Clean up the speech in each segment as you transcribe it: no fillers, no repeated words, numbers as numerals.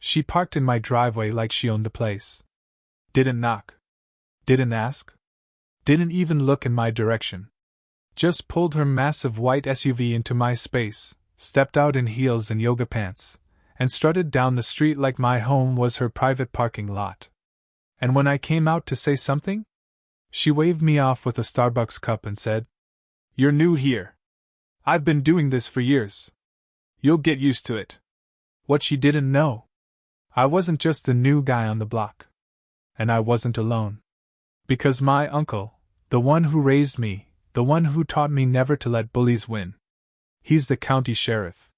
She parked in my driveway like she owned the place. Didn't knock. Didn't ask. Didn't even look in my direction. Just pulled her massive white SUV into my space, stepped out in heels and yoga pants, and strutted down the street like my home was her private parking lot. And when I came out to say something, she waved me off with a Starbucks cup and said, "You're new here. I've been doing this for years. You'll get used to it." What she didn't know, I wasn't just the new guy on the block. And I wasn't alone. Because my uncle, the one who raised me, the one who taught me never to let bullies win, he's the county sheriff.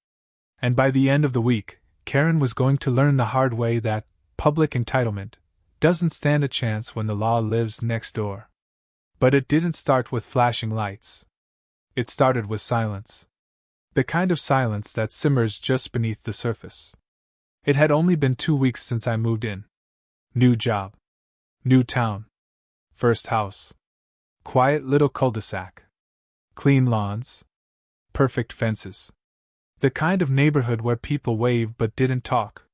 And by the end of the week, Karen was going to learn the hard way that public entitlement doesn't stand a chance when the law lives next door. But it didn't start with flashing lights. It started with silence. The kind of silence that simmers just beneath the surface. It had only been 2 weeks since I moved in. New job. New town. First house. Quiet little cul-de-sac. Clean lawns. Perfect fences. The kind of neighborhood where people waved but didn't talk.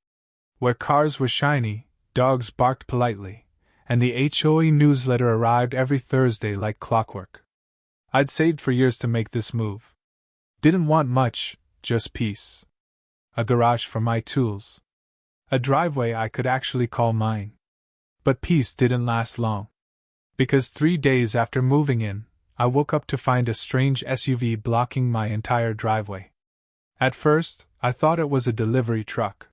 Where cars were shiny, dogs barked politely, and the HOA newsletter arrived every Thursday like clockwork. I'd saved for years to make this move. Didn't want much, just peace. A garage for my tools. A driveway I could actually call mine. But peace didn't last long. Because 3 days after moving in, I woke up to find a strange SUV blocking my entire driveway. At first, I thought it was a delivery truck.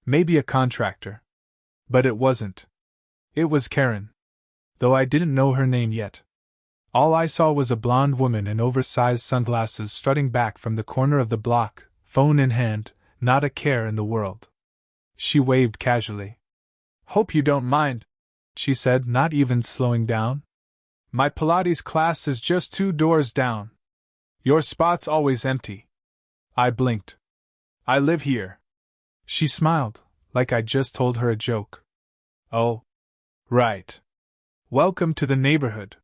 Maybe a contractor. But it wasn't. It was Karen. Though I didn't know her name yet. All I saw was a blonde woman in oversized sunglasses strutting back from the corner of the block, phone in hand, not a care in the world. She waved casually. "Hope you don't mind," she said, not even slowing down. "My Pilates class is just 2 doors down. Your spot's always empty." I blinked. "I live here." She smiled, like I'd just told her a joke. "Oh. Right. Welcome to the neighborhood."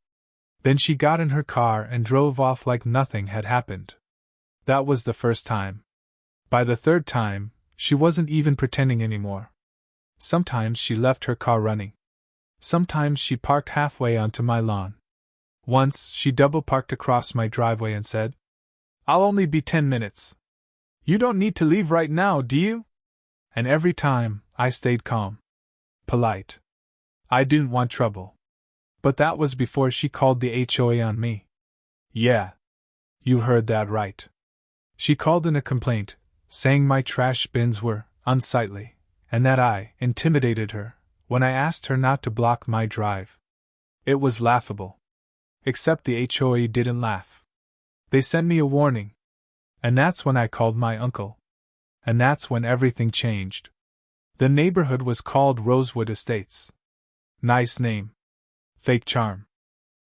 Then she got in her car and drove off like nothing had happened. That was the first time. By the third time, she wasn't even pretending anymore. Sometimes she left her car running. Sometimes she parked halfway onto my lawn. Once, she double-parked across my driveway and said, "I'll only be 10 minutes. You don't need to leave right now, do you?" And every time, I stayed calm. Polite. I didn't want trouble. But that was before she called the HOA on me. Yeah. You heard that right. She called in a complaint, saying my trash bins were unsightly, and that I intimidated her when I asked her not to block my drive. It was laughable. Except the HOA didn't laugh. They sent me a warning. And that's when I called my uncle. And that's when everything changed. The neighborhood was called Rosewood Estates. Nice name. Fake charm.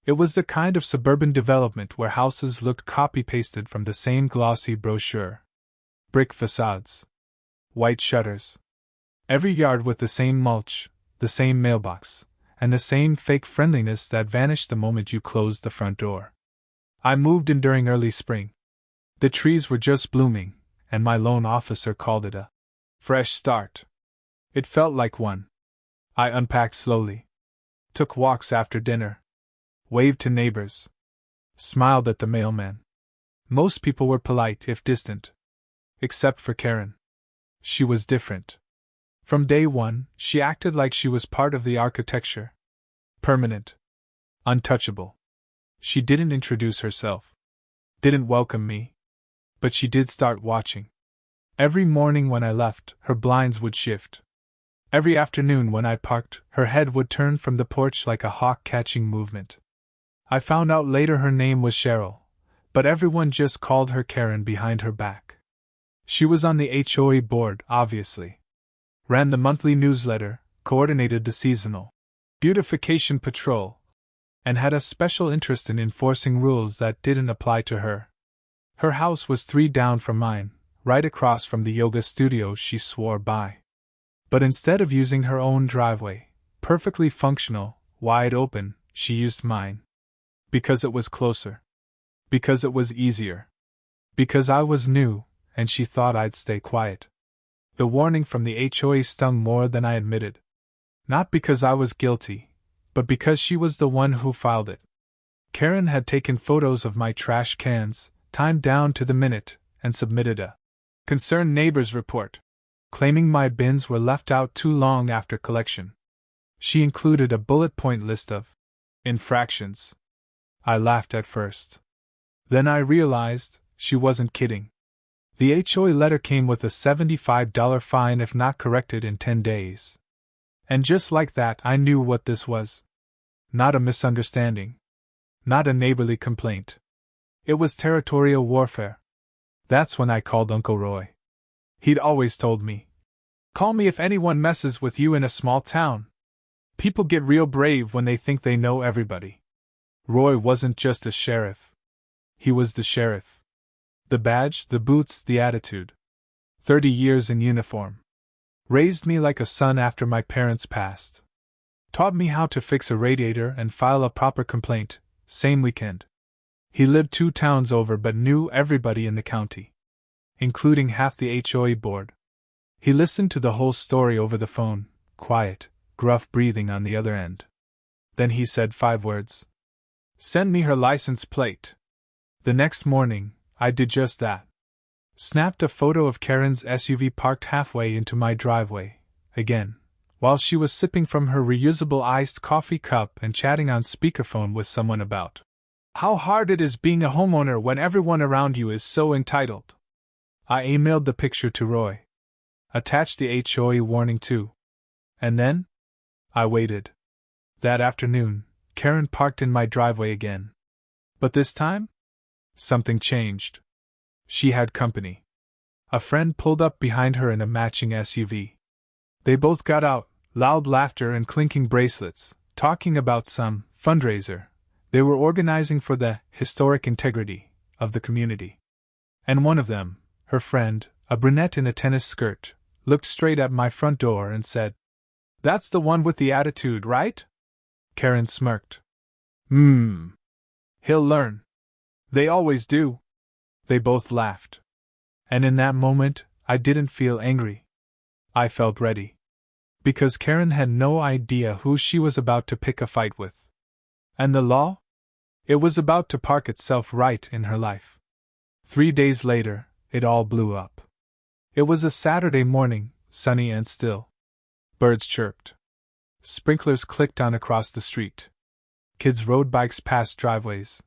It was the kind of suburban development where houses looked copy-pasted from the same glossy brochure. Brick facades. White shutters. Every yard with the same mulch, the same mailbox, and the same fake friendliness that vanished the moment you closed the front door. I moved in during early spring. The trees were just blooming, and my loan officer called it a fresh start. It felt like one. I unpacked slowly. Took walks after dinner. Waved to neighbors. Smiled at the mailman. Most people were polite if distant. Except for Karen. She was different. From day one, she acted like she was part of the architecture. Permanent. Untouchable. She didn't introduce herself. Didn't welcome me. But she did start watching. Every morning when I left, her blinds would shift. Every afternoon when I parked, her head would turn from the porch like a hawk catching movement. I found out later her name was Cheryl, but everyone just called her Karen behind her back. She was on the HOA board, obviously. Ran the monthly newsletter, coordinated the seasonal beautification patrol, and had a special interest in enforcing rules that didn't apply to her. Her house was 3 down from mine, right across from the yoga studio she swore by. But instead of using her own driveway, perfectly functional, wide open, she used mine. Because it was closer. Because it was easier. Because I was new, and she thought I'd stay quiet. The warning from the HOA stung more than I admitted. Not because I was guilty, but because she was the one who filed it. Karen had taken photos of my trash cans, timed down to the minute, and submitted a concerned neighbors report, claiming my bins were left out too long after collection. She included a bullet point list of infractions. I laughed at first. Then I realized she wasn't kidding. The HOA letter came with a $75 fine if not corrected in 10 days. And just like that, I knew what this was. Not a misunderstanding. Not a neighborly complaint. It was territorial warfare. That's when I called Uncle Roy. He'd always told me, "Call me if anyone messes with you in a small town. People get real brave when they think they know everybody." Roy wasn't just a sheriff. He was the sheriff. The badge, the boots, the attitude. 30 years in uniform. Raised me like a son after my parents passed. Taught me how to fix a radiator and file a proper complaint, same weekend. He lived 2 towns over but knew everybody in the county, including half the HOA board. He listened to the whole story over the phone, quiet, gruff breathing on the other end. Then he said 5 words. "Send me her license plate." The next morning, I did just that. Snapped a photo of Karen's SUV parked halfway into my driveway, again, while she was sipping from her reusable iced coffee cup and chatting on speakerphone with someone about how hard it is being a homeowner when everyone around you is so entitled. I emailed the picture to Roy. Attached the HOA warning too. And then? I waited. That afternoon, Karen parked in my driveway again. But this time? Something changed. She had company. A friend pulled up behind her in a matching SUV. They both got out, loud laughter and clinking bracelets, talking about some fundraiser they were organizing for the historic integrity of the community. And one of them, her friend, a brunette in a tennis skirt, looked straight at my front door and said, "That's the one with the attitude, right?" Karen smirked. He'll learn. They always do." They both laughed. And in that moment, I didn't feel angry. I felt ready. Because Karen had no idea who she was about to pick a fight with. And the law? It was about to park itself right in her life. 3 days later, it all blew up. It was a Saturday morning, sunny and still. Birds chirped. Sprinklers clicked on across the street. Kids rode bikes past driveways.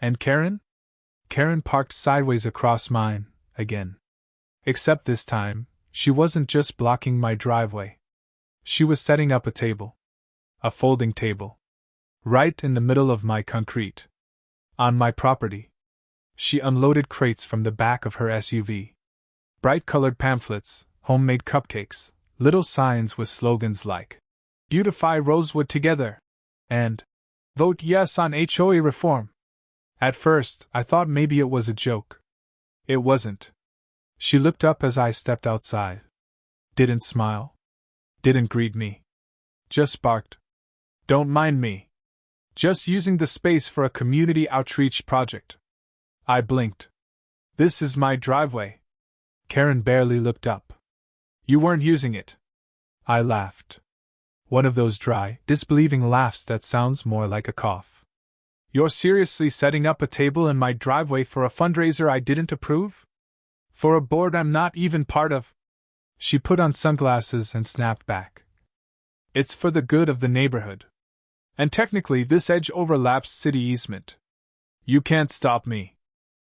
And Karen? Karen parked sideways across mine, again. Except this time, she wasn't just blocking my driveway. She was setting up a table. A folding table. Right in the middle of my concrete. On my property. She unloaded crates from the back of her SUV. Bright-colored pamphlets, homemade cupcakes, little signs with slogans like, "Beautify Rosewood together," and "Vote yes on HOA reform." At first, I thought maybe it was a joke. It wasn't. She looked up as I stepped outside. Didn't smile. Didn't greet me. Just barked. "Don't mind me. Just using the space for a community outreach project." I blinked. "This is my driveway." Karen barely looked up. "You weren't using it." I laughed. One of those dry, disbelieving laughs that sounds more like a cough. "You're seriously setting up a table in my driveway for a fundraiser I didn't approve? For a board I'm not even part of?" She put on sunglasses and snapped back. "It's for the good of the neighborhood. And technically this edge overlaps city easement. You can't stop me."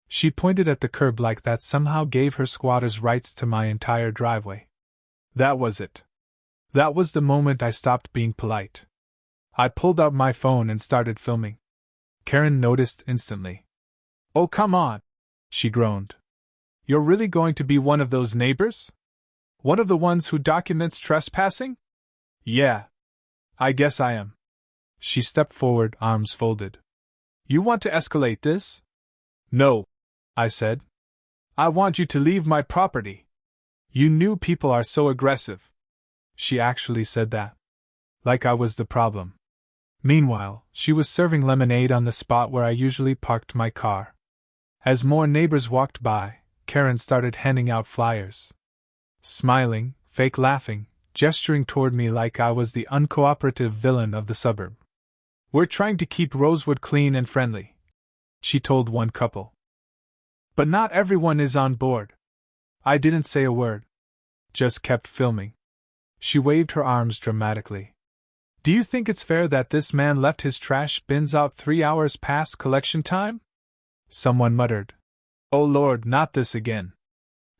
She pointed at the curb like that somehow gave her squatter's rights to my entire driveway. That was it. That was the moment I stopped being polite. I pulled out my phone and started filming. Karen noticed instantly. "Oh, come on," she groaned. "You're really going to be one of those neighbors? One of the ones who documents trespassing?" "Yeah. I guess I am." She stepped forward, arms folded. "You want to escalate this?" "No," I said. "I want you to leave my property. You new people are so aggressive." She actually said that. Like I was the problem. Meanwhile, she was serving lemonade on the spot where I usually parked my car. As more neighbors walked by, Karen started handing out flyers. smiling, fake laughing, gesturing toward me like I was the uncooperative villain of the suburb. "We're trying to keep Rosewood clean and friendly," she told one couple. "But not everyone is on board." I didn't say a word. Just kept filming. She waved her arms dramatically. "Do you think it's fair that this man left his trash bins out 3 hours past collection time?" Someone muttered, "Oh Lord, not this again."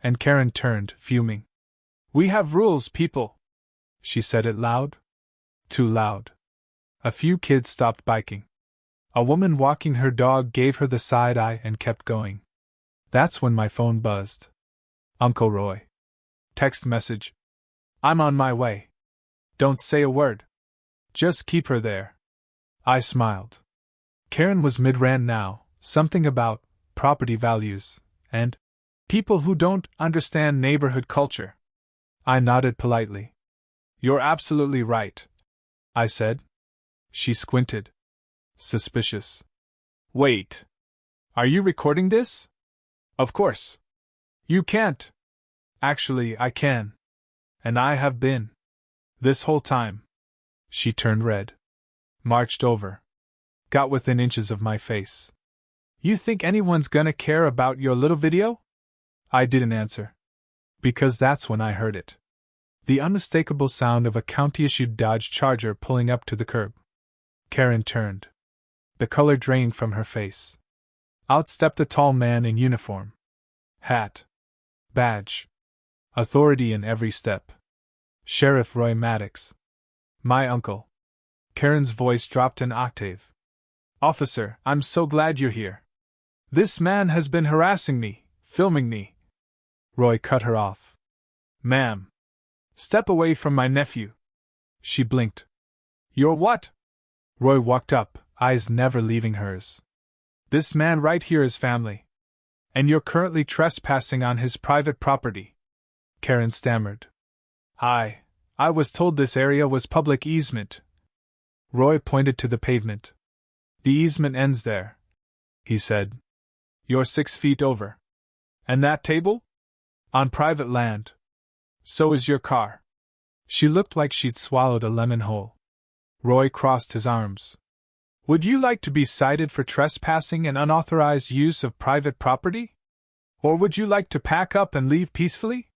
And Karen turned, fuming. "We have rules, people." She said it loud. Too loud. A few kids stopped biking. A woman walking her dog gave her the side eye and kept going. That's when my phone buzzed. "Uncle Roy." Text message. "I'm on my way. Don't say a word. Just keep her there." I smiled. Karen was mid-rant now, something about property values and people who don't understand neighborhood culture. I nodded politely. "You're absolutely right," I said. She squinted. Suspicious. "Wait. Are you recording this?" "Of course. You can't." "Actually, I can. And I have been. This whole time." She turned red. Marched over. Got within inches of my face. "You think anyone's gonna care about your little video?" I didn't answer. Because that's when I heard it. The unmistakable sound of a county-issued Dodge Charger pulling up to the curb. Karen turned. The color drained from her face. Out stepped a tall man in uniform. Hat. Badge. Authority in every step. Sheriff Roy Maddox. "My uncle." Karen's voice dropped an octave. "Officer, I'm so glad you're here. This man has been harassing me, filming me." Roy cut her off. "Ma'am. Step away from my nephew." She blinked. "You're what?" Roy walked up, eyes never leaving hers. "This man right here is family. And you're currently trespassing on his private property." Karen stammered. I was told this area was public easement." Roy pointed to the pavement. "The easement ends there," he said. "You're 6 feet over. And that table? On private land. So is your car." She looked like she'd swallowed a lemon whole. Roy crossed his arms. "Would you like to be cited for trespassing and unauthorized use of private property? Or would you like to pack up and leave peacefully?"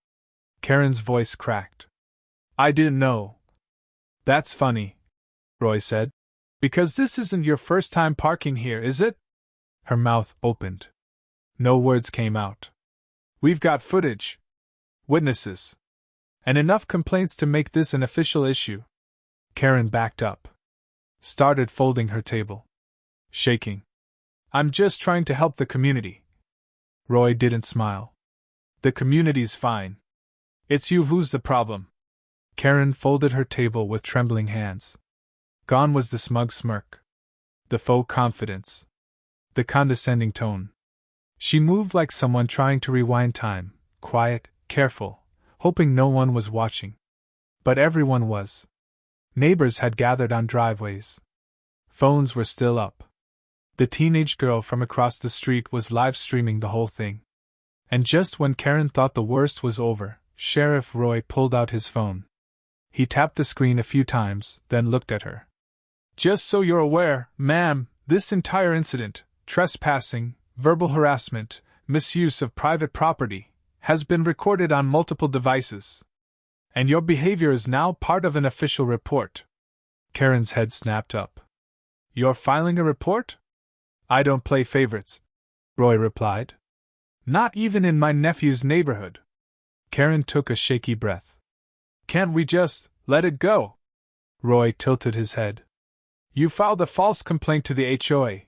Karen's voice cracked. "I didn't know." "That's funny," Roy said. "Because this isn't your first time parking here, is it?" Her mouth opened. No words came out. "We've got footage. Witnesses. And enough complaints to make this an official issue." Karen backed up. Started folding her table. Shaking. "I'm just trying to help the community." Roy didn't smile. "The community's fine. It's you who's the problem." Karen folded her table with trembling hands. Gone was the smug smirk. The faux confidence. The condescending tone. She moved like someone trying to rewind time, quiet, careful, hoping no one was watching. But everyone was. Neighbors had gathered on driveways. Phones were still up. The teenage girl from across the street was live-streaming the whole thing. And just when Karen thought the worst was over, Sheriff Roy pulled out his phone. He tapped the screen a few times, then looked at her. "Just so you're aware, ma'am, this entire incident, trespassing, verbal harassment, misuse of private property, has been recorded on multiple devices. And your behavior is now part of an official report." Karen's head snapped up. "You're filing a report?" "I don't play favorites," Roy replied. "Not even in my nephew's neighborhood." Karen took a shaky breath. "Can't we just let it go?" Roy tilted his head. "You filed a false complaint to the HOA.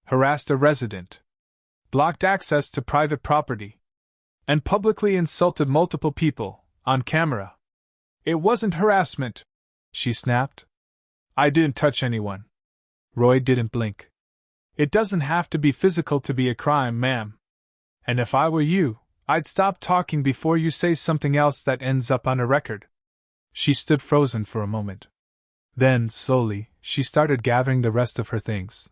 Harassed a resident. Blocked access to private property. And publicly insulted multiple people, on camera." "It wasn't harassment," she snapped. "I didn't touch anyone." Roy didn't blink. "It doesn't have to be physical to be a crime, ma'am. And if I were you, I'd stop talking before you say something else that ends up on a record." She stood frozen for a moment. Then, slowly, she started gathering the rest of her things.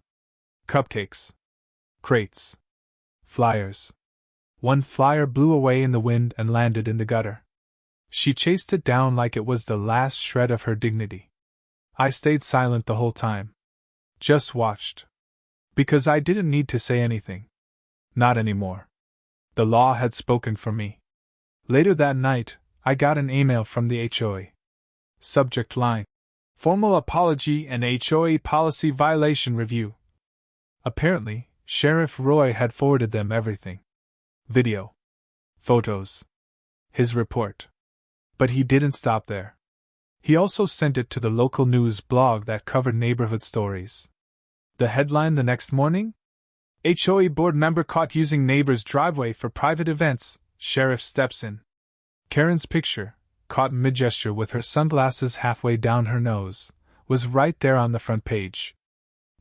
Cupcakes. Crates. Flyers. One flyer blew away in the wind and landed in the gutter. She chased it down like it was the last shred of her dignity. I stayed silent the whole time. Just watched. Because I didn't need to say anything. Not anymore. The law had spoken for me. Later that night, I got an email from the HOA. Subject line: Formal apology and HOA policy violation review. Apparently, Sheriff Roy had forwarded them everything. Video. Photos. His report. But he didn't stop there. He also sent it to the local news blog that covered neighborhood stories. The headline the next morning? HOA board member caught using neighbor's driveway for private events, sheriff steps in. Karen's picture, caught mid-gesture with her sunglasses halfway down her nose, was right there on the front page.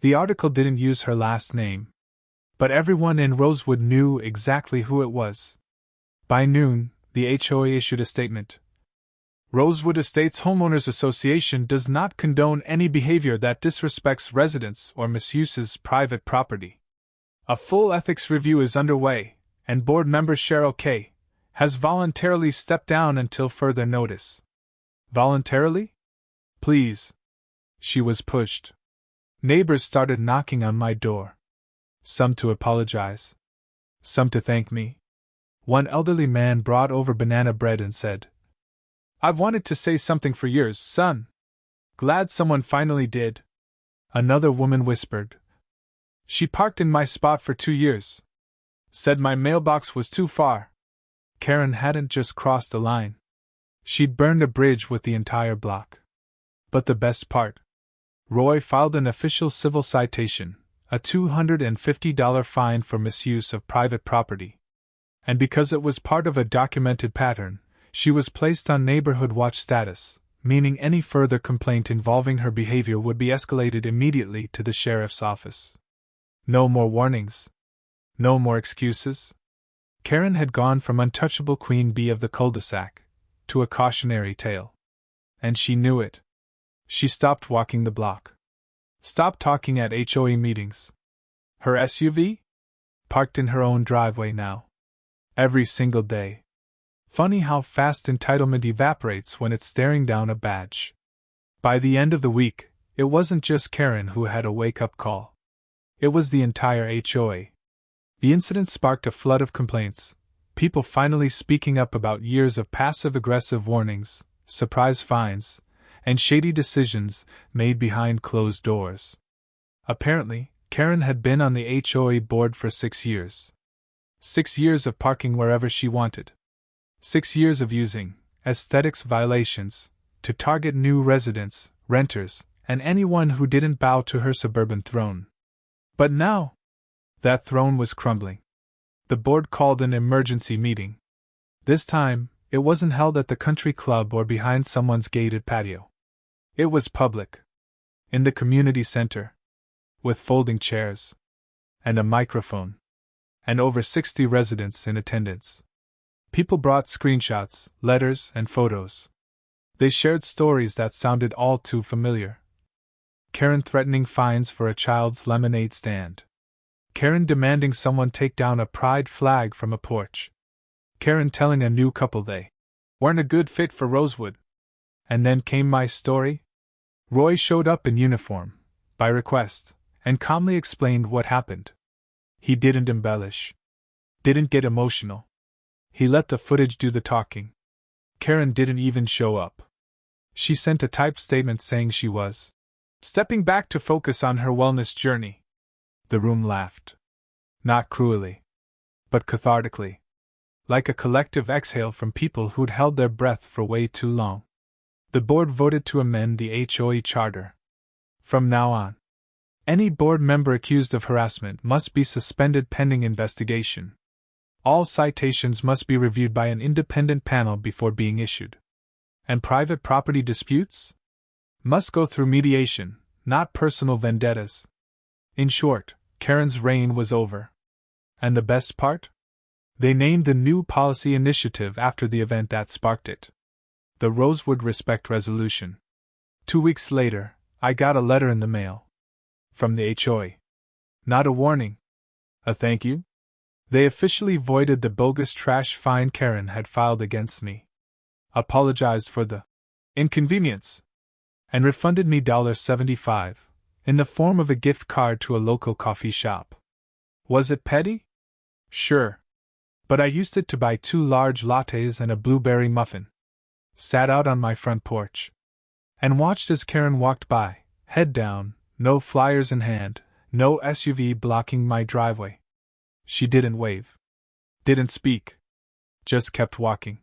The article didn't use her last name. But everyone in Rosewood knew exactly who it was. By noon, the HOA issued a statement. Rosewood Estates Homeowners Association does not condone any behavior that disrespects residents or misuses private property. A full ethics review is underway, and board member Cheryl K. has voluntarily stepped down until further notice. Voluntarily? Please. She was pushed. Neighbors started knocking on my door. Some to apologize. Some to thank me. One elderly man brought over banana bread and said, "I've wanted to say something for years, son. Glad someone finally did." Another woman whispered, "She parked in my spot for 2 years. Said my mailbox was too far." Karen hadn't just crossed a line. She'd burned a bridge with the entire block. But the best part? Roy filed an official civil citation, a $250 fine for misuse of private property. And because it was part of a documented pattern, she was placed on neighborhood watch status, meaning any further complaint involving her behavior would be escalated immediately to the sheriff's office. No more warnings. No more excuses. Karen had gone from untouchable queen bee of the cul-de-sac to a cautionary tale. And she knew it. She stopped walking the block. Stopped talking at HOA meetings. Her SUV? Parked in her own driveway now. Every single day. Funny how fast entitlement evaporates when it's staring down a badge. By the end of the week, it wasn't just Karen who had a wake-up call. It was the entire HOA. The incident sparked a flood of complaints, people finally speaking up about years of passive-aggressive warnings, surprise fines, and shady decisions made behind closed doors. Apparently, Karen had been on the HOA board for 6 years. 6 years of parking wherever she wanted. 6 years of using aesthetics violations to target new residents, renters, and anyone who didn't bow to her suburban throne. But now, that throne was crumbling. The board called an emergency meeting. This time, it wasn't held at the country club or behind someone's gated patio. It was public. In the community center. With folding chairs. And a microphone. And over 60 residents in attendance. People brought screenshots, letters, and photos. They shared stories that sounded all too familiar. Karen threatening fines for a child's lemonade stand. Karen demanding someone take down a pride flag from a porch. Karen telling a new couple they weren't a good fit for Rosewood. And then came my story. Roy showed up in uniform, by request, and calmly explained what happened. He didn't embellish. Didn't get emotional. He let the footage do the talking. Karen didn't even show up. She sent a typed statement saying she was stepping back to focus on her wellness journey. The room laughed. Not cruelly, but cathartically. Like a collective exhale from people who'd held their breath for way too long. The board voted to amend the HOA charter. From now on, any board member accused of harassment must be suspended pending investigation. All citations must be reviewed by an independent panel before being issued. And private property disputes? Must go through mediation, not personal vendettas. In short, Karen's reign was over. And the best part? They named the new policy initiative after the event that sparked it. The Rosewood Respect Resolution. 2 weeks later, I got a letter in the mail. From the HOA. Not a warning. A thank you? They officially voided the bogus trash fine Karen had filed against me. apologized for the inconvenience, and refunded me $75 in the form of a gift card to a local coffee shop. Was it petty? Sure. But I used it to buy 2 large lattes and a blueberry muffin. Sat out on my front porch and watched as Karen walked by, head down, no flyers in hand, no SUV blocking my driveway. She didn't wave, didn't speak, just kept walking.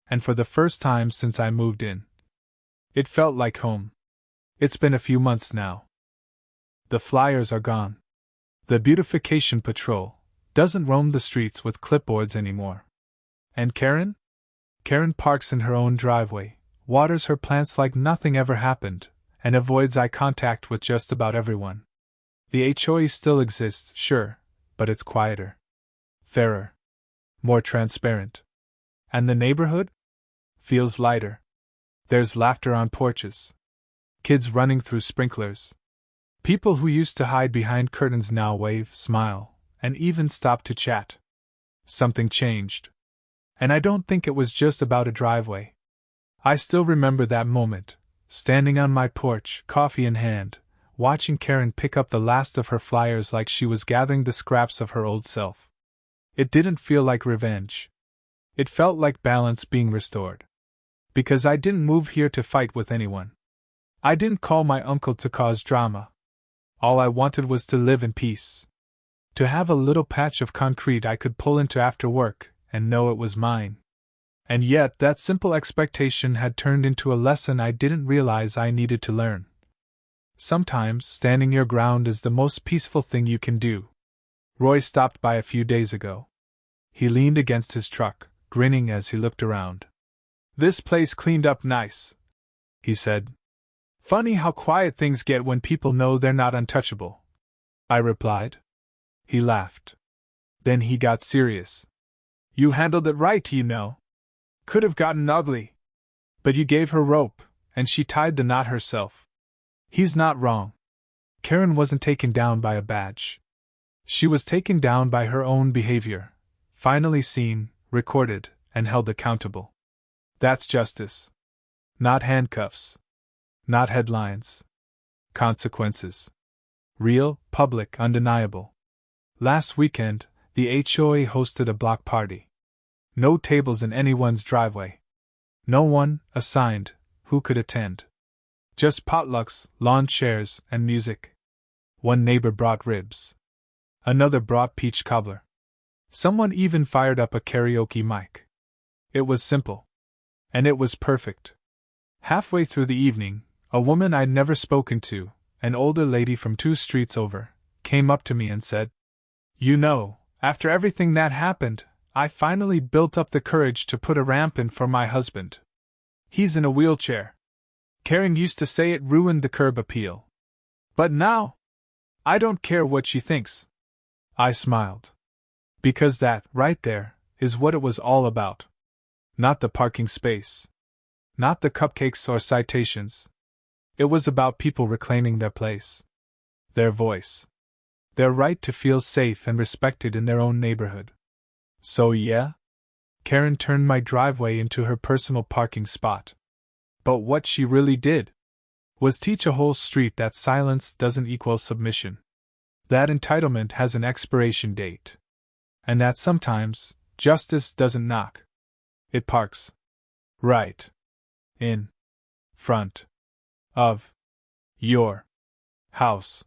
And for the first time since I moved in, it felt like home. It's been a few months now. The flyers are gone. The beautification patrol doesn't roam the streets with clipboards anymore. And Karen? Karen parks in her own driveway, waters her plants like nothing ever happened, and avoids eye contact with just about everyone. The HOA still exists, sure, but it's quieter, fairer, more transparent. And the neighborhood? Feels lighter. There's laughter on porches. Kids running through sprinklers. People who used to hide behind curtains now wave, smile, and even stop to chat. Something changed. And I don't think it was just about a driveway. I still remember that moment, standing on my porch, coffee in hand, watching Karen pick up the last of her flyers like she was gathering the scraps of her old self. It didn't feel like revenge. It felt like balance being restored. Because I didn't move here to fight with anyone. I didn't call my uncle to cause drama. All I wanted was to live in peace. To have a little patch of concrete I could pull into after work and know it was mine. And yet that simple expectation had turned into a lesson I didn't realize I needed to learn. Sometimes standing your ground is the most peaceful thing you can do. Roy stopped by a few days ago. He leaned against his truck, grinning as he looked around. "This place cleaned up nice," he said. "Funny how quiet things get when people know they're not untouchable," I replied. He laughed. Then he got serious. "You handled it right, you know. Could have gotten ugly. But you gave her rope, and she tied the knot herself." He's not wrong. Karen wasn't taken down by a badge. She was taken down by her own behavior, finally seen, recorded, and held accountable. That's justice. Not handcuffs. Not headlines. Consequences. Real, public, undeniable. Last weekend, the HOA hosted a block party. No tables in anyone's driveway. No one assigned who could attend. Just potlucks, lawn chairs, and music. One neighbor brought ribs. Another brought peach cobbler. Someone even fired up a karaoke mic. It was simple. And it was perfect. Halfway through the evening, a woman I'd never spoken to, an older lady from 2 streets over, came up to me and said, "You know, after everything that happened, I finally built up the courage to put a ramp in for my husband. He's in a wheelchair. Karen used to say it ruined the curb appeal. But now, I don't care what she thinks." I smiled. Because that, right there, is what it was all about. Not the parking space. Not the cupcakes or citations. It was about people reclaiming their place. Their voice. Their right to feel safe and respected in their own neighborhood. So yeah? Karen turned my driveway into her personal parking spot. But what she really did was teach a whole street that silence doesn't equal submission. That entitlement has an expiration date. And that sometimes, justice doesn't knock. It parks. Right. In. Front. Of. Your. House.